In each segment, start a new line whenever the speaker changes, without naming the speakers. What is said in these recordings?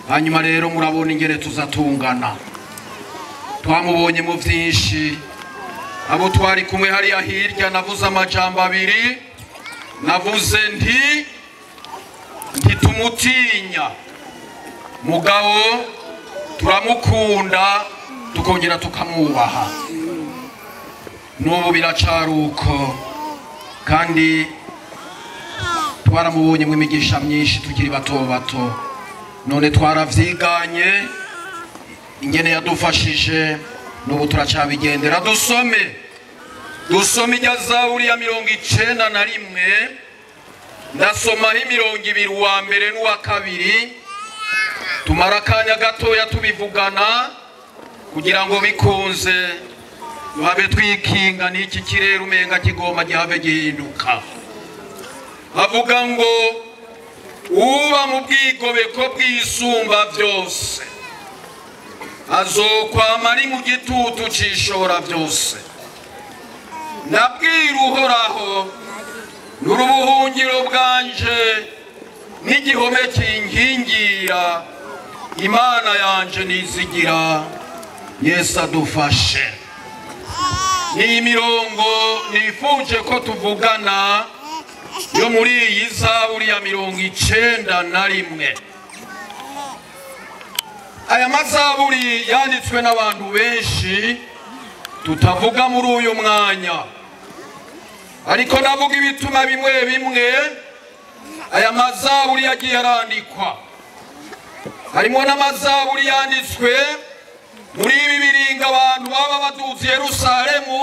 hanyuma rero murabona ingene tuzatungana twamubonye mu vyinshi abo twari kumwe hariya hirya navuze amajambo abiri navuze ntitumutinya mugabo turamukunda tukongera tukamwubaha n'ubu biracaruko kandi twaramubonye mu migisha myinshi tukiri bato bato none twaravyiganye ingene yadufashije n'ubu turacabigendera dusome irya Zaburi ya 91 ndasomaho 20 uwa mbere n'uwa kabiri tumara akanya gatoya tubivugana kugira ngo bikunze duhabe twikinga n'iki kirere umenga kigoma gihave gihinduka avuga ngo uba mu bwigobeko bw'isumba byose azokwama ari mu gitutu cishobora byose nabwira uhoraho n'urubuhungiro bwanje n'igihome kinkingira imana yanje nizigira Yesu adufashe ni imirongo nifuje ko tuvugana yo muri iyi Zaburi ya 91 aya mazaburi yanditswe n'abantu benshi tutavuga muri uyu mwanya ariko navuga ibituma bimwe bimwe aya mazaburi yagiye arandikwa harimo n'amazaburi yanditswe muri ibi biringa abantu baba baduze Yerusalemu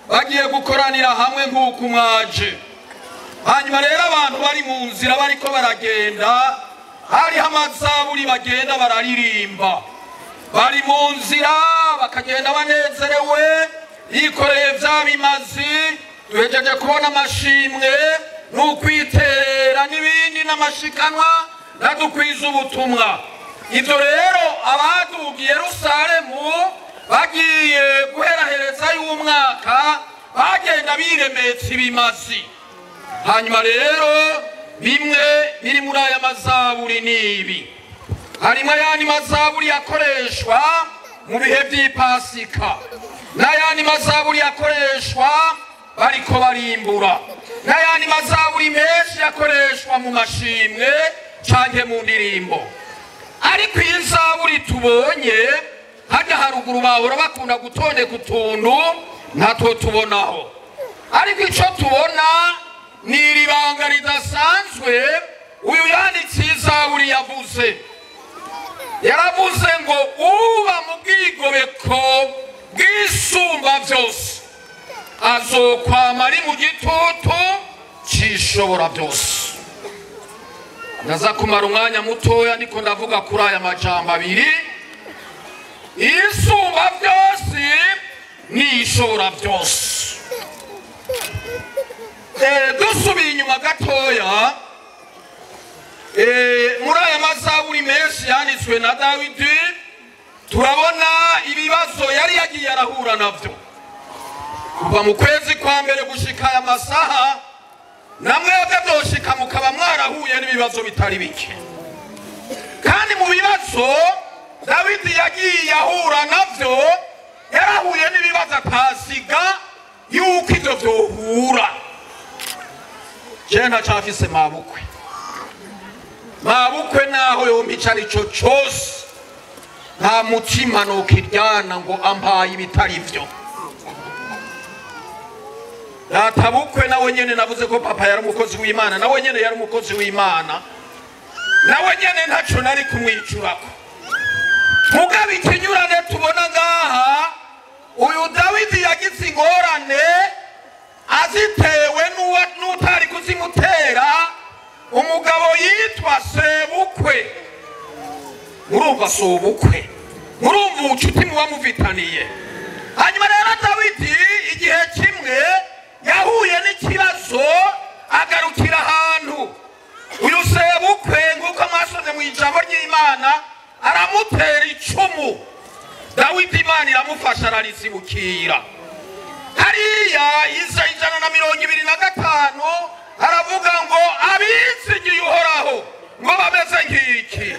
bagiye gukoranira hamwe nk'uko mwaje hanyuma rero abantu bari mu nzira bariko baragenda hariho amazaburi bagenda bararirimba bari mu nzira bakagenda banezerewe yikoreye vya bimazi duhejeje kubona amashimwe n'ukwitera n'ibindi n'amashikanwa nadukwiza ubutumwa ivyo rero abadugiye Yerusalemu bagiye guherahereza y'umwaka bagenda biremetse ibimazi hanyuma rero bimwe biri muri aya mazaburi nibi harimo ayandi mazaburi yakoreshwa mu bihe by'Ipasika n'ayandi mazaburi yakoreshwa bariko barimbura n'ayandi mazaburi menshi yakoreshwa mu mashimwe canke mu ndirimbo ariko iyi zaburi tubonye hajya haruguru bahora bakunda gutondeka utuntu natwo tubonaho ariko ico tubona ni iribanga ridasanzwe uyu yanditse Zaburi yaravuze ngo uba mu bwigobeko bw'isumba byose azokwama ari mu gitutu cishobora byose ndaza kumara umwanya mutoya niko ndavuga kuri aya majambo abiri isumba byose n'ishobora byose dusubiye inyuma gatoya muri aya mazaburi menshi yanditswe na Dawidi turabona ibibazo yari yagiye arahura navyo kuva mu kwezi kwa mbere gushika aya masaha namwe byoshika mukaba mwarahuye n'ibibazo bitari bike kandi mu bibazo Dawidi yagiye ahura navyo yarahuye n'ibibazo atasiga yuko ivyo vyohura jena chafise mabukwe naho yompica arico cose nta mutima nokiryana ngo ampaye ibitari vyo databukwe nawe nyene navuze ko papa yari umukozi w'Imana nawe nyene yari umukozi w'Imana nawe nyene ntaco nari kumwicurako mugabe ikinyurane tubona ngaha uyu Dawidi yagize ingorane azitewe n'utari kuzimutera umugabo yitwa Sebukwe murumva Sobukwe murumva ubucuti muba muvitaniye hanyuma rero Dawidi igihe kimwe yahuye n'ikibazo agarukira ahantu uyu Sebukwe nguko mwasoze mu ijambo ry'Imana aramutera icumu Dawidi Imana iramufasha ararizibukira hariya Yesaya 125 haravuga ngo abizigiye Uhoraho ngo bameze nk'iki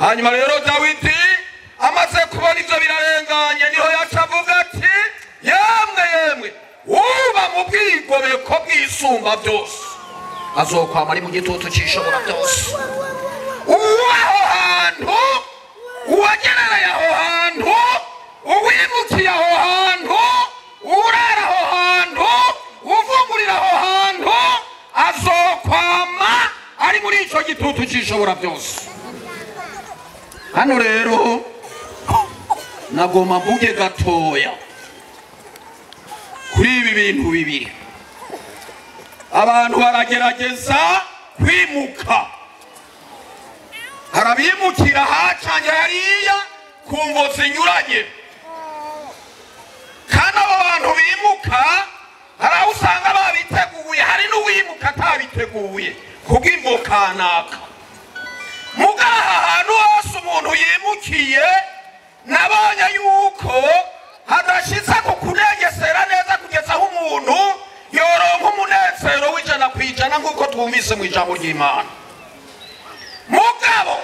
hanyuma rero Dawidi amaze kubona ivyo birarenganye niho yacavuga ati yemwe uba mu bwigobeko bw'isumba byose azokwama ari mu gitutu c'ishobora byose. Uwaho hantu uwagerereye aho hantu uwimukiye aho hantu urara aho hantu uvungurira aho hantu azokwama ari muri ico gitutu c'ishobora byose. Hano rero nagomba mvuge gatoya kuri ibi bintu bibiri. Abantu baragerageza kwimuka, harabimukira hacanje hariya ku mvo zinyuranye, kandi abo bantu bimuka hari aho usanga babiteguye, hari n'uwimuka atabiteguye kubw'imvo kanaka. Mugaha ahantu hose umuntu yimukiye nabonye yuko hadashitsa ku kunegesera neza kugeza aho umuntu yoronka umunezero w'ijana kwijana nk'uko twumvise mu ijambo ry'Imana. Mugabo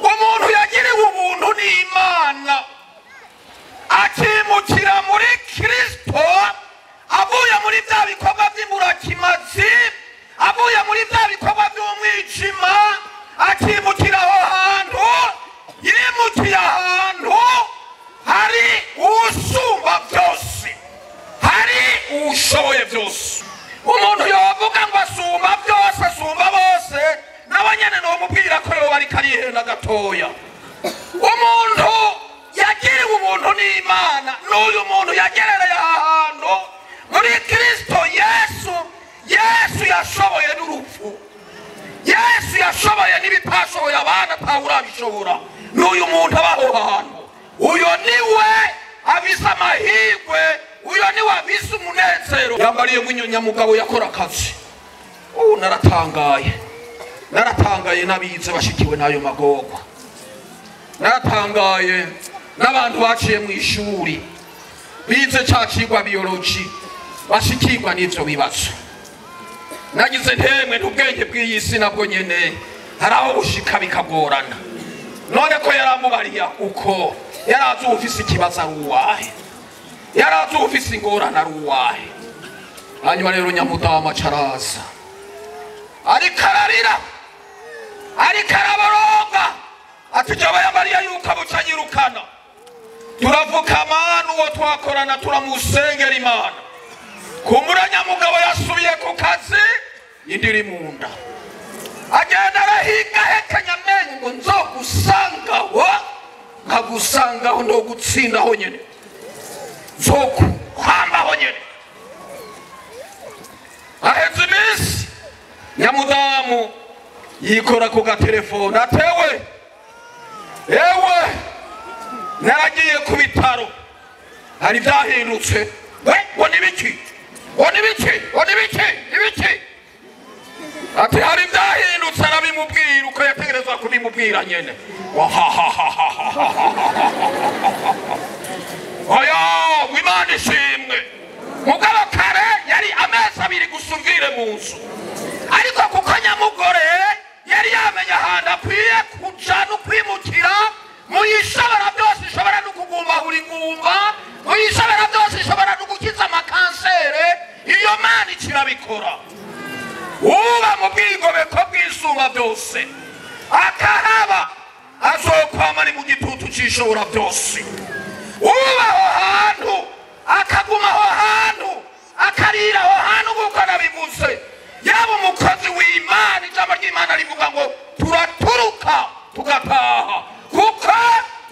umuntu yagiriwe ubuntu n'Imana akimukira muri Kristo, avuye muri bya bikorwa by'imburakimazi, avuye muri bya bikorwa by'umwijima, akimukira aho hantu, yimukiye ahantu hari usumba byose, hari ushoboye byose. Umuntu yovuga ngo asumba byose, asumba bose, n'abanyene nomubwira ko yoba ari karihenda gatoya. Umuntu yagiriwe ubuntu n'Imana n'uyu muntu yagerereye ahantu muri Kristo Yesu yashoboye n'urupfu, Yesu yashoboye n'ibitashoboye abana atawurabishobora. N'uyu muntu abaho hantu, uyo niwe abisa amahirwe, uyo niwe abisa umunezero. Yambariye nk'inyonyamugabo yakora akazi. Naratangaye n'abize bashikiwe n'ayo magorwa, naratangaye n'abantu baciye mu ishuri bize ca cigwa biology bashikirwa n'ivyo bibazo. Nagize ntemwe n'ubwenge bw'iyi si nabwo nyene hari aho bushika bikagorana. None ko yaramubariya uko yarazi ufise ikibazo ari uwahe, yarazi ufise ingorane ari uwahe. Hanyuma rero Nyamudama caraza ariko ararira, ariko araboroga ati jaba yambariya yuko abucanyirukana. Turavukama n'uwo twakorana turamusengera Imana. Kumbura Nyamugabo yasubiye ku kazi indiri munda, agenda arahiga hekanya amenyo ngo nzogusangaho, nkagusangaho ndogutsindaho nyene, nzokuhambaho nyene. Aheze iminsi Nyamudamu yikora ku gatelefone atewe, ewe naragiye ku bitaro, hari byahindutse. Ngo nibiki ati hari byahindutse, arabimubwira uko yategerezwa kubimubwira nyene. Oya Imana ishimwe. Mugabo kare yari amezi abiri gusuvire mu nzu, ariko kuko Nyamugore yari yamenye ahantu akwiye kuja no kwimukira, muyishobora byose ishobora no kugumbahura ingumba, muyishobora byose ishobora no gukiza amakansere, iyo Mana ikirabikora. Uba mu bwigobeko bw'isumba byose akahaba azokwama ari mu gitutu c'ishobora byose. Uba aho hantu akaguma aho hantu akarira aho hantu kuko nabivuze, yaba umukozi w'Imana ijambo ry'Imana rivuga ngo turaturuka tugataha kuko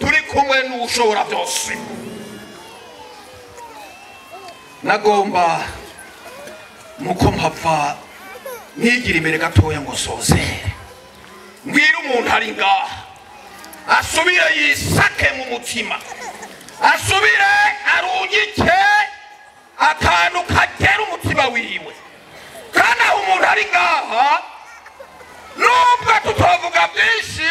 turi kumwe n'ushobora byose. Nagomba muko mpava nigira imbere gatoya ngo sozere mbwira umuntu ari ngaha asubire yisake mu mutima, asubire arungike akantu kagera umutima wiwe. Kandi aho umuntu ari ngaha nubwo tutovuga byinshi,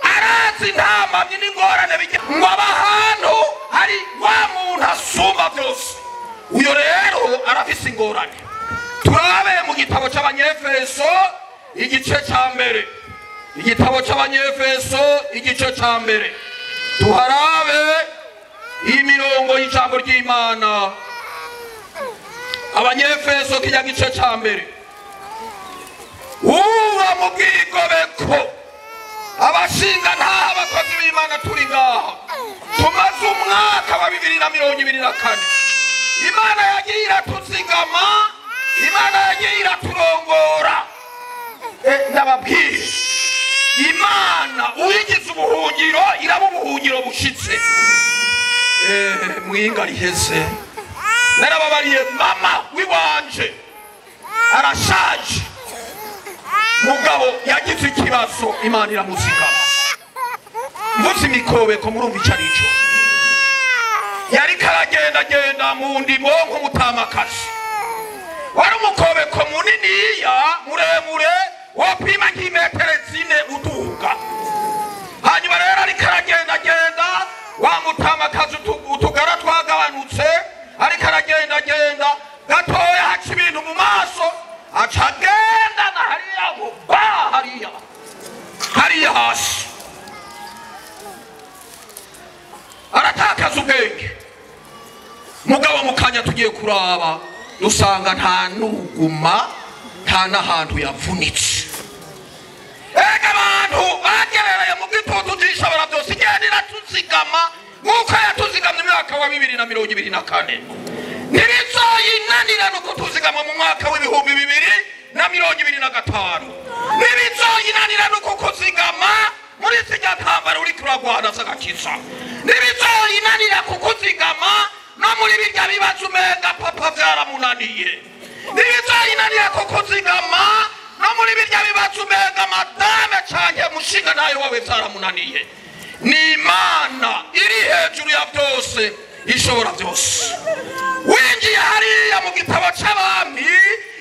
arazi ntamamye n'ingorane bijya ngo abahantu hari wa muntu asumba byose. Uyo rero arafise ingorane. Turabe mu gitabo cy'Abanyefeso igice cya mbere igitabo cy'Abanyefeso igice cya mbere tuharabe imirongo y'ijambo ry'Imana. Abanyefeso kijya gice cya mbere. Uba mu bwigobeko abashinga ntaha abakozi b'Imana turi ngaha tumaze umwaka wa 2024. Imana yagiye iratuzigama, Imana yagiye iraturongora. Ndababwira Imana uyigize ubuhungiro iraba ubuhungiro bushitse. Mwinga riheze narababariye mama wiwanje arashaje, mugabo yagize ikibazo Imana iramuzigama. Mvuze imikobeko murumva icarico, yari karagenda mu ndimo nk'umutamakazi. Wari umukobeko muniniya muremure wopima nk'imetero 4 uduga. Hanyuma rero ari karagenda wa mutamakazi utugara twagabanutse, ari karagenda gatoya haca ibintu mu maso, acagenda na hariya hasi aratakaza ubwenge. Mugabo mukanya tugiye kuraba dusanga nta nuguma nta n'ahantu yavunitse. Ega abantu bagerereye mu gitutu cy'ishobora byose igendera tuzigama nk'uko yatuzigamye mu mwaka wa 2024. Ntibizoyinanira nuko tuzigama mu mwaka w'ibihumbi 2025. Ntibizoyinanira nuko kuzigama muri sijya ntambara uri kuragwana zagakiza. Ntibizoyinanira kukuzigama no muri bijya bibazo umenga papa byaramunaniye. Ntibizoyinanira kukuzigama no muri bijya bibazo umenga madame canke mushinga nayo wawe byaramunaniye. Ni Imana iri hejuru ya byose ishobora byose. Winjiye hariya mu gitabo cy'Abami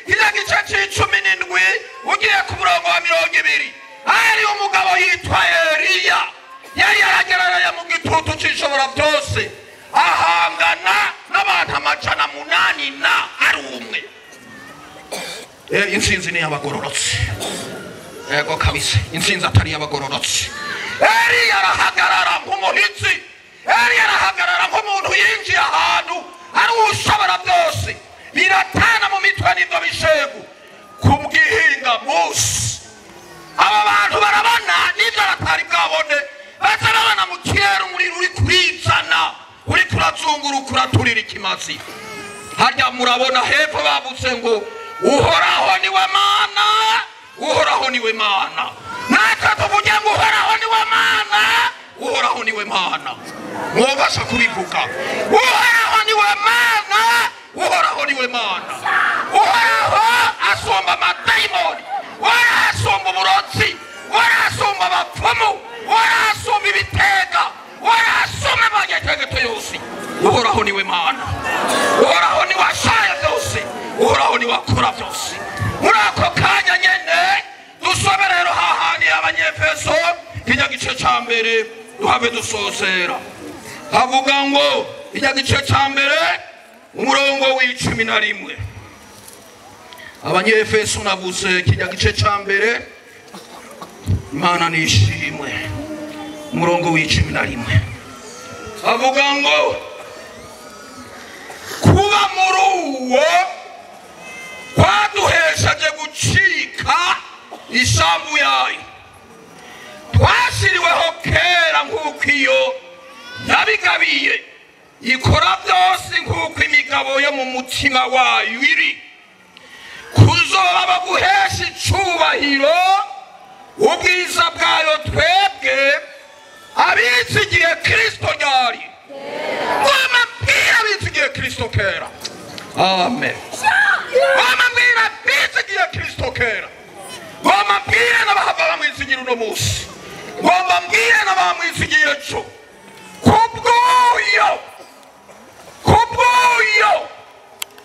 kiriya gice c'17 ugiye ku murongo wa 20, hari umugabo yitwa Eliya yari yaragerereye mu gitutu cy'ishobora byose ahangana n'abantu 800 na ari umwe. Intsinzi ni y'abagororotse. Ego kabisa, intsinzi atari y'abagororotse. Eliya arahagarara nk'umuhitsi, Eliya arahagarara nk'umuntu yinjiye ahantu ari ushobora byose. Biratana mu mitwe n'ibyo bishegu kubwihinga musi. Aba bantu barabona n'ibyo batari bwabone, bazarabana mu kirere umuriro uri kurizana, uri kurazunguruka uraturira ikimazi. Harya murabona hepfo babutse ngo uhoraho niwe Mana, uhoraho niwe Mana. Natwe tuvuge ngo uhoraho niwe Mana, uhoraho niwe Mana. Mwobasha kubivuga uhoraho niwe Mana, uhoraho niwe Mana. Uhoraho asumba amadayimoni, uhoraho asumba uburozi, uhoraho asumba abapfumu, uhoraho asumba ibitega, uhoraho asumba amagetegeto yose. Uhoraho niwe Mana, uhoraho niwe ashaye byose, uhoraho niwe akora byose. Muri ako kanya nyene dusome rero hahandi Abanyefeso kijya gice cya mbere duhave dusozera. Havuga ngo kijya gice cya mbere umurongo w'11. Abanyefeso navuze kijya gice cya mbere, Imana nishimwe. Umurongo w'11 havuga ngo kuba muri uwo kwaduheshaje gucika ishambu yayo, twashyiriweho kera nk'uko iyo yabigabiye ikora byose nk'uko imigabo yo mu mutima wayo iri, kuzoba guhesha icubahiro ubwiza bwayo twebwe abizigiye Kristo ryari. Wamabwira abizigiye Kristo kera. Amen. Wamabwira abizigiye Kristo kera. Wamabwira n'abahava bamwizigira uno munsi. Wamabwira n'abamwizigiye cyo. Kubwoyo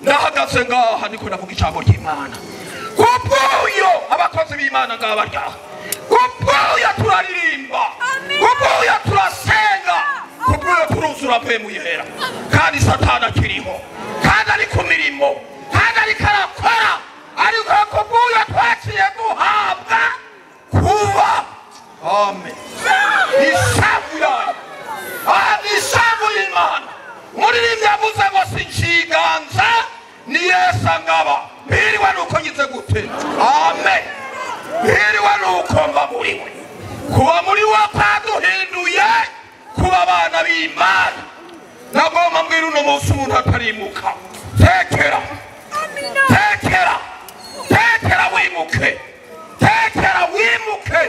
ndahagaze ngaha niko navuga ijambo ry'Imana. Kubwoyo abakozi b'Imana ngabarya. Kubwoyo turaririmba. Kubwoyo turasenga. Kubwoyo turuzura mpemu yera. Kandi Satani akiriho, kandi ari ku mirimo, kandi ari karakora, ariko kubwoyo twaciye guhabwa kuba amen. Ishavu yayo ishavu y'Imana. Umuririmbyi yavuze ngo sinkiganza ni Yesu angaba. Mbiriwe nuko ngize gute, amen. Mbiriwe nuko mba muri we, kuba muri we kwaduhinduye kuba abana b'Imana. Nagomba mbwira uno munsi umuntu atarimuka, tekera wimuke, tekera wimuke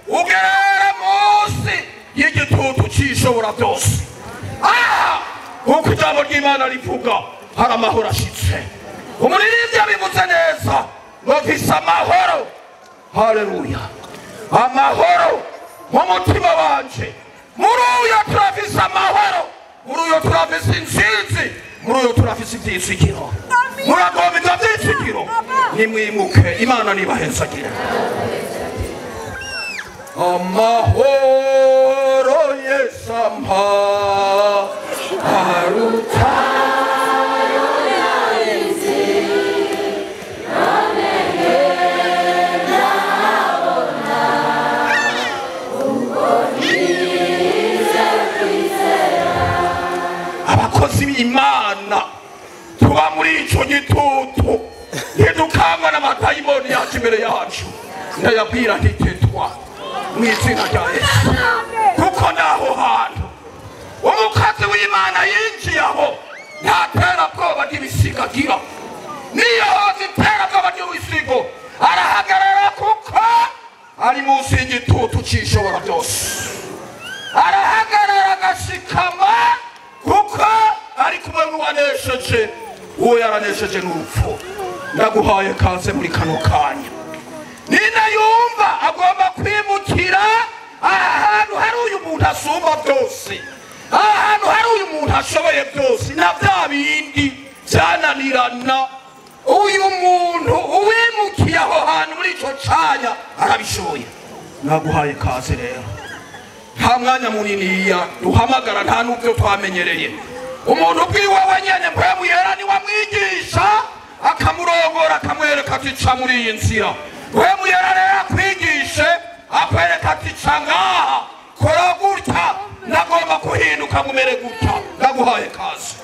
ugerere munsi y'igitutu cy'ishobora byose. Kuko ijambo ry'Imana rivuga hari amahoro ashitse. Umuririmbyi yabivuze neza ngo mfise amahoro, haleluya, amahoro mu mutima wanje. Muri uyo turafise amahoro, muri uyo turafise intsinzi, muri uyo turafise ibyizigiro. Muragomba ibyo byizigiro, nimwimuke. Imana nibahezagire. Amahoro Yesu ampa arutayo yarinzi anegera abona ubonize kwizera. Abakozi b'Imana tuba muri ico gitutu, ntidukangwa n'amadayimoni yacu imbere yacu. Ndayabwira ntitetwa mu izina rya Yesu, kuko naho hantu umukozi w'Imana yinjiyeho ntatera bwoba ry'ibisiga agira. Niyo hoza itera bwoba ry'ibisigo arahagarara, kuko ari munsi y'igitutu cy'ishobora byose. Arahagarara agashikama, kuko ari kumwe n'uwanesheje, uwo yaranesheje n'urupfu. Ndaguhaye kaze muri kano kanya. Nina yumva agomba kwimukira ahantu hari uyu muntu asumba byose, ahantu hari uyu muntu ashoboye byose, na bya bindi byananirana. Uyu muntu uwimukiye aho hantu muri icyo cyanya arabishoboye. Naguhaye kaze rero. Nta mwanya muniniya duhamagara, nta n'ubwo twamenyereye. Umuntu ubwiwe wenyine mpemu yera ni wamwigisha akamurongora akamwereka ati ca muri iyi nzira. Mpemu yera rero akwigishe akwereka ati ca ngaha, kora gutya, nagomba kuhinduka ngumere gutya. Naguhaye kaze.